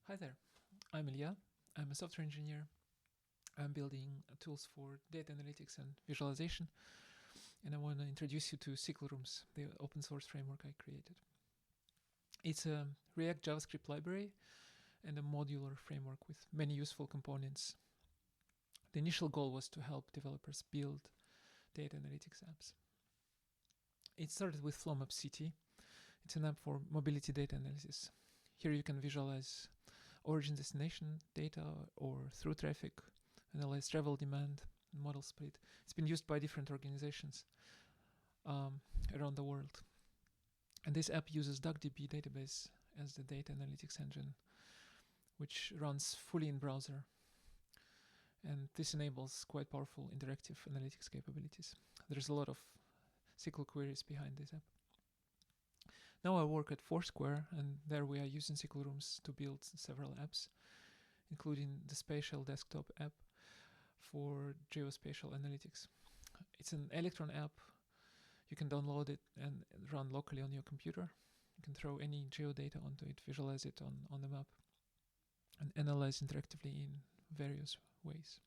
Hi there, I'm Ilya. I'm a software engineer. I'm building tools for data analytics and visualization, and I want to introduce you to SQLRooms, the open source framework I created. It's a React JavaScript library and a modular framework with many useful components. The initial goal was to help developers build data analytics apps. It started with FlowMap City. It's an app for mobility data analysis. Here you can visualize origin destination data or through traffic, analyze travel demand, and model split. It's been used by different organizations around the world. And this app uses DuckDB database as the data analytics engine, which runs fully in browser. And this enables quite powerful interactive analytics capabilities. There's a lot of SQL queries behind this app. Now I work at Foursquare, and there we are using SQLRooms to build several apps, including the spatial desktop app for geospatial analytics. It's an Electron app. You can download it and run locally on your computer. You can throw any geodata onto it, visualize it on the map, and analyze interactively in various ways.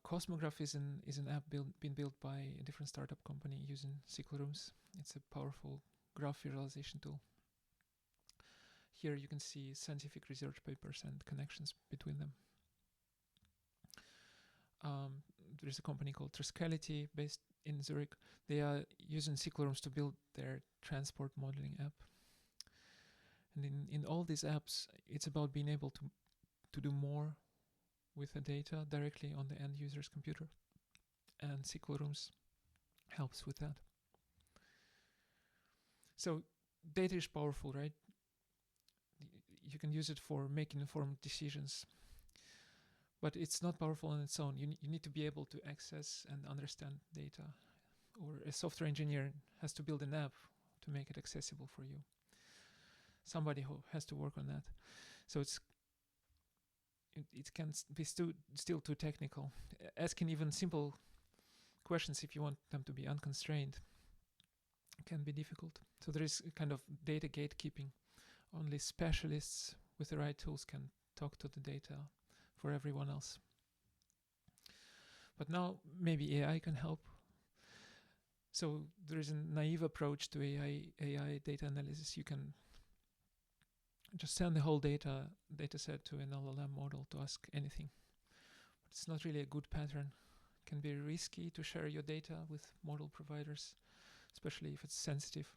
Cosmograph is an app being built by a different startup company using SQLRooms. It's a powerful graph visualization tool. Here you can see scientific research papers and connections between them. There is a company called Triskeliety based in Zurich. They are using SQLRooms to build their transport modeling app. And in all these apps, it's about being able to do more with the data directly on the end user's computer. And SQLRooms helps with that. So data is powerful, right? You can use it for making informed decisions. But it's not powerful on its own. You need to be able to access and understand data. Or a software engineer has to build an app to make it accessible for you. Somebody who has to work on that. So it can be still too technical. Asking even simple questions, if you want them to be unconstrained, can be difficult. So there is a kind of data gatekeeping. Only specialists with the right tools can talk to the data for everyone else. But now maybe AI can help. So there is a naive approach to AI data analysis. You can just send the whole data set to an LLM model to ask anything. But it's not really a good pattern. It can be risky to share your data with model providers, especially if it's sensitive.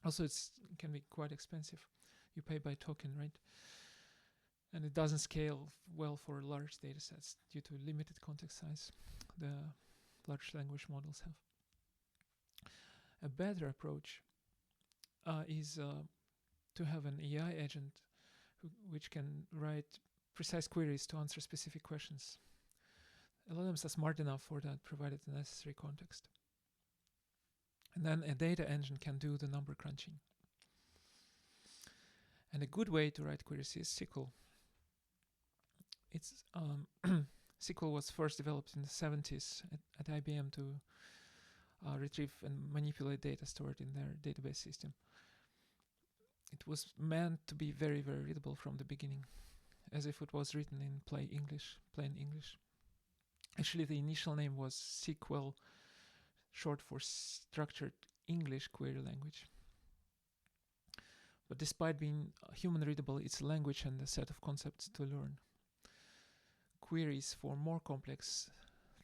Also, it can be quite expensive. You pay by token, right? And it doesn't scale well for large data sets due to limited context size the large language models have. A better approach is to have an AI agent which can write precise queries to answer specific questions. LLMs are smart enough for that, provided the necessary context. And then a data engine can do the number crunching. And a good way to write queries is SQL. It's SQL was first developed in the 70s at IBM to retrieve and manipulate data stored in their database system. It was meant to be very, very readable from the beginning, as if it was written in plain English. Actually, the initial name was SQL, short for Structured English Query Language. But despite being human readable, it's a language and a set of concepts to learn. Queries for more complex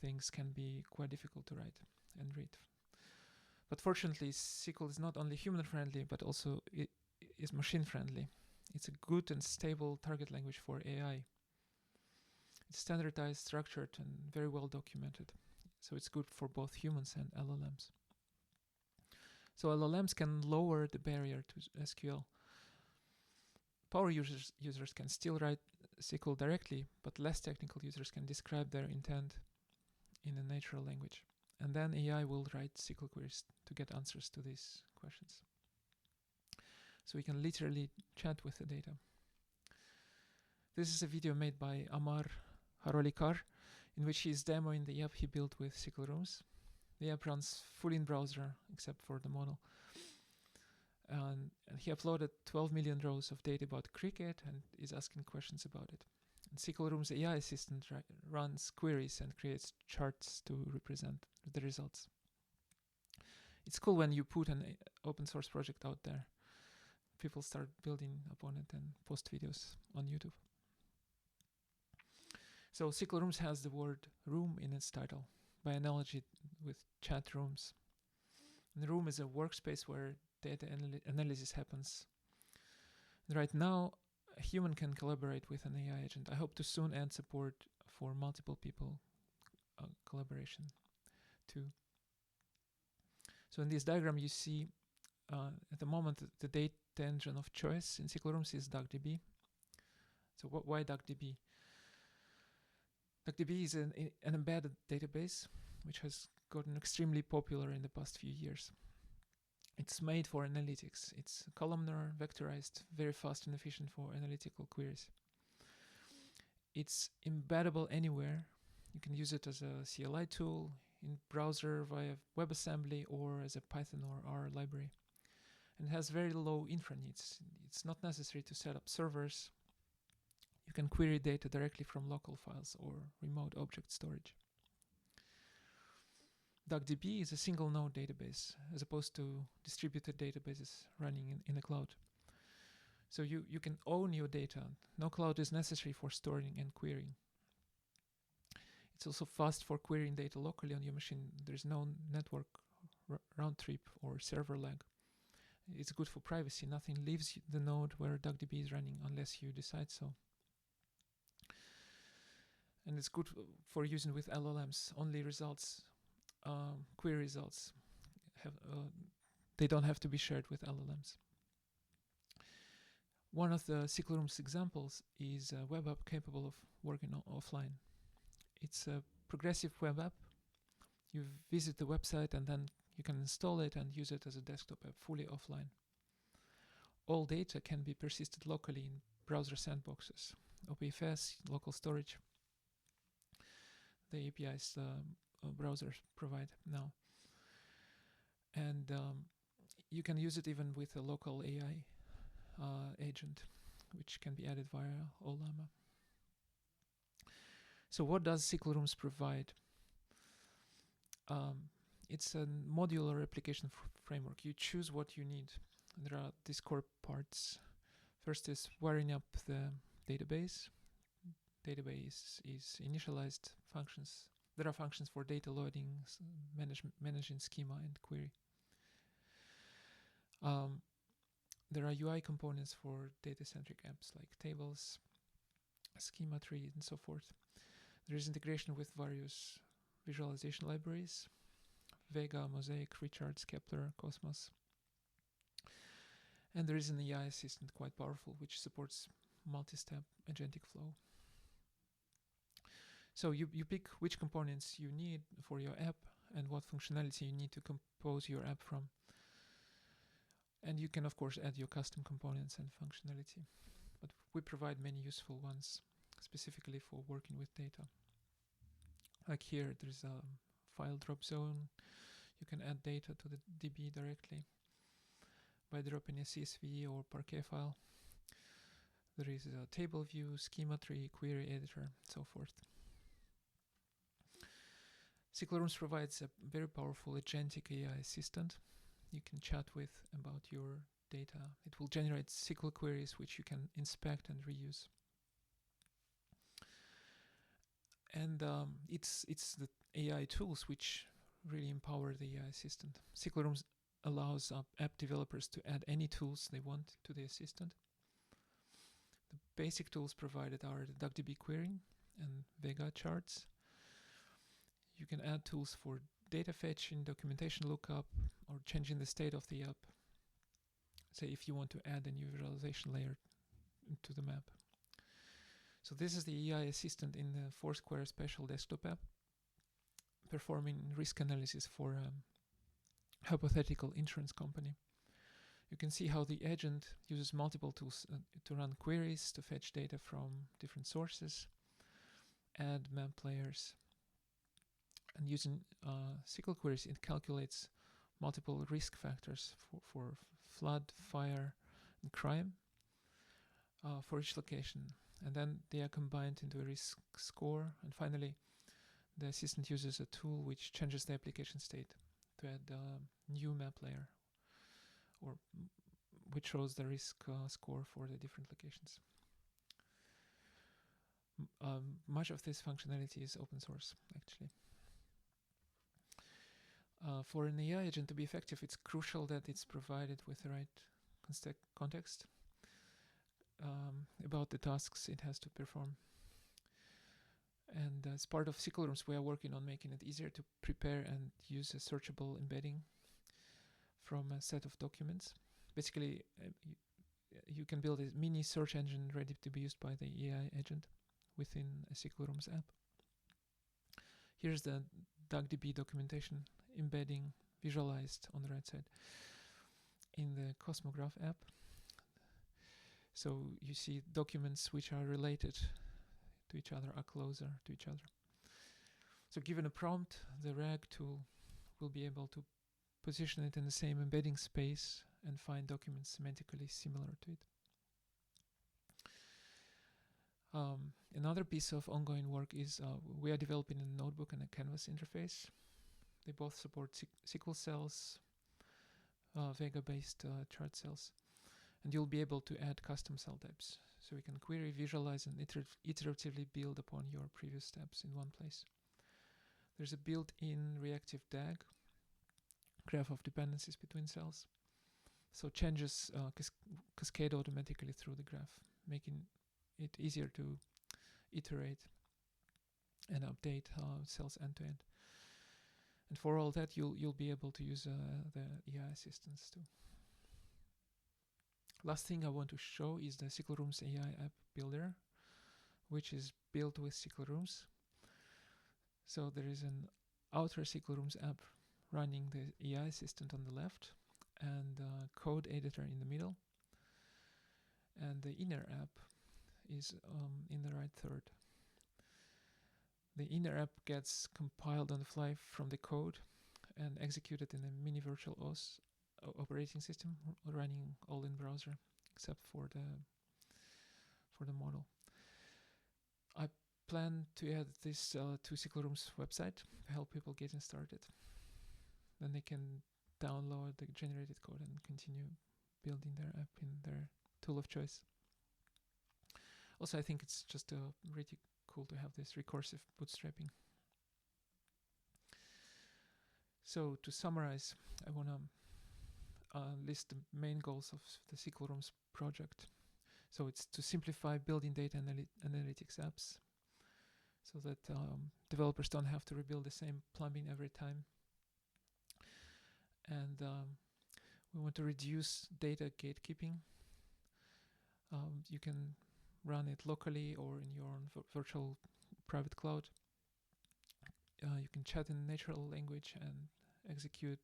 things can be quite difficult to write and read. But fortunately, SQL is not only human-friendly, but also it is machine-friendly. It's a good and stable target language for AI. It's standardized, structured, and very well documented. So it's good for both humans and LLMs. So LLMs can lower the barrier to SQL. Power users can still write SQL directly, but less technical users can describe their intent in a natural language. And then AI will write SQL queries to get answers to these questions. So we can literally chat with the data. This is a video made by Amar Harolikar, in which he is demoing the app he built with SQLRooms. The app runs fully in browser, except for the model. And he uploaded 12 million rows of data about cricket and is asking questions about it. And SQLRooms AI assistant runs queries and creates charts to represent the results. It's cool when you put an open source project out there. People start building upon it and post videos on YouTube. So SQLRooms has the word room in its title, by analogy with chat rooms. And the room is a workspace where data analysis happens. And right now, a human can collaborate with an AI agent. I hope to soon add support for multiple people collaboration too. So in this diagram, you see at the moment the data engine of choice in SQLRooms is DuckDB. So why DuckDB? DuckDB is an embedded database which has gotten extremely popular in the past few years. It's made for analytics. It's columnar, vectorized, very fast and efficient for analytical queries. It's embeddable anywhere. You can use it as a CLI tool, in browser via WebAssembly, or as a Python or R library. And it has very low infra needs. It's not necessary to set up servers. You can query data directly from local files or remote object storage. DuckDB is a single node database as opposed to distributed databases running in the cloud. So you can own your data. No cloud is necessary for storing and querying. It's also fast for querying data locally on your machine. There's no network round trip or server lag. It's good for privacy. Nothing leaves the node where DuckDB is running unless you decide so. And it's good for using with LLMs. Only results, query results, they don't have to be shared with LLMs. One of the SQLRooms examples is a web app capable of working offline. It's a progressive web app. You visit the website and then you can install it and use it as a desktop app fully offline. All data can be persisted locally in browser sandboxes, OPFS, local storage, the APIs browsers provide now. And you can use it even with a local AI agent, which can be added via Ollama. So what does SQLRooms provide? It's a modular application framework. You choose what you need. There are these core parts. First is wiring up the database. Database is initialized functions. There are functions for data loading, managing schema and query. There are UI components for data-centric apps like tables, schema tree, and so forth. There is integration with various visualization libraries: Vega, Mosaic, Richards, Kepler, Cosmos. And there is an AI assistant, quite powerful, which supports multi-step agentic flow. So you pick which components you need for your app and what functionality you need to compose your app from. And you can, of course, add your custom components and functionality. But we provide many useful ones, specifically for working with data. Like here, there's a file drop zone. You can add data to the DB directly by dropping a CSV or Parquet file. There is a table view, schema tree, query editor, and so forth. SQLRooms provides a very powerful agentic AI assistant you can chat with about your data. It will generate SQL queries which you can inspect and reuse. And it's the AI tools which really empower the AI assistant. SQLRooms allows app developers to add any tools they want to the assistant. The basic tools provided are the DuckDB querying and Vega charts. You can add tools for data fetching, documentation lookup, or changing the state of the app. Say if you want to add a new visualization layer to the map. So this is the AI assistant in the Foursquare special desktop app, performing risk analysis for a hypothetical insurance company. You can see how the agent uses multiple tools to run queries, to fetch data from different sources, add map layers. And using SQL queries, it calculates multiple risk factors for flood, fire, and crime for each location. And then they are combined into a risk score. And finally, the assistant uses a tool which changes the application state to add a new map layer, or which shows the risk score for the different locations. Much of this functionality is open source, actually. For an AI agent to be effective, it's crucial that it's provided with the right context about the tasks it has to perform. And as part of SQLRooms, we are working on making it easier to prepare and use a searchable embedding from a set of documents. Basically, you can build a mini search engine ready to be used by the AI agent within a SQLRooms app. Here's the DuckDB documentation embedding visualized on the right side in the Cosmograph app. So you see documents which are related to each other, are closer to each other. So given a prompt, the RAG tool will be able to position it in the same embedding space and find documents semantically similar to it. Another piece of ongoing work is we are developing a notebook and a canvas interface. They both support SQL cells, Vega-based chart cells, and you'll be able to add custom cell types. So we can query, visualize, and iteratively build upon your previous steps in one place. There's a built-in reactive DAG, graph of dependencies between cells. So changes cascade automatically through the graph, making it easier to iterate and update cells end to end. And for all that, you'll be able to use the AI assistants too. Last thing I want to show is the SQLRooms AI app builder, which is built with SQLRooms. So there is an outer SQLRooms app running the AI assistant on the left, and code editor in the middle, and the inner app is in the right third. The inner app gets compiled on the fly from the code and executed in a mini virtual OS operating system running all in browser except for the model. I plan to add this to SQLRooms website to help people getting started. Then they can download the generated code and continue building their app in their tool of choice. Also, I think it's just really cool to have this recursive bootstrapping. So to summarize, I want to list the main goals of the SQLRooms project. So it's to simplify building data analytics apps so that developers don't have to rebuild the same plumbing every time. And we want to reduce data gatekeeping. You can run it locally or in your own virtual private cloud. You can chat in natural language and execute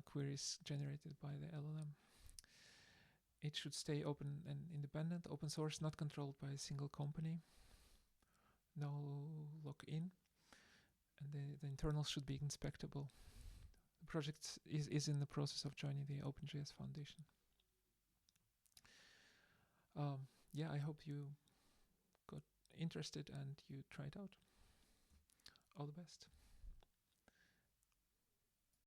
queries generated by the LLM. It should stay open and independent, open source, not controlled by a single company. No lock-in, and the internals should be inspectable. The project is in the process of joining the OpenJS Foundation. Yeah, I hope you got interested and you try it out. All the best.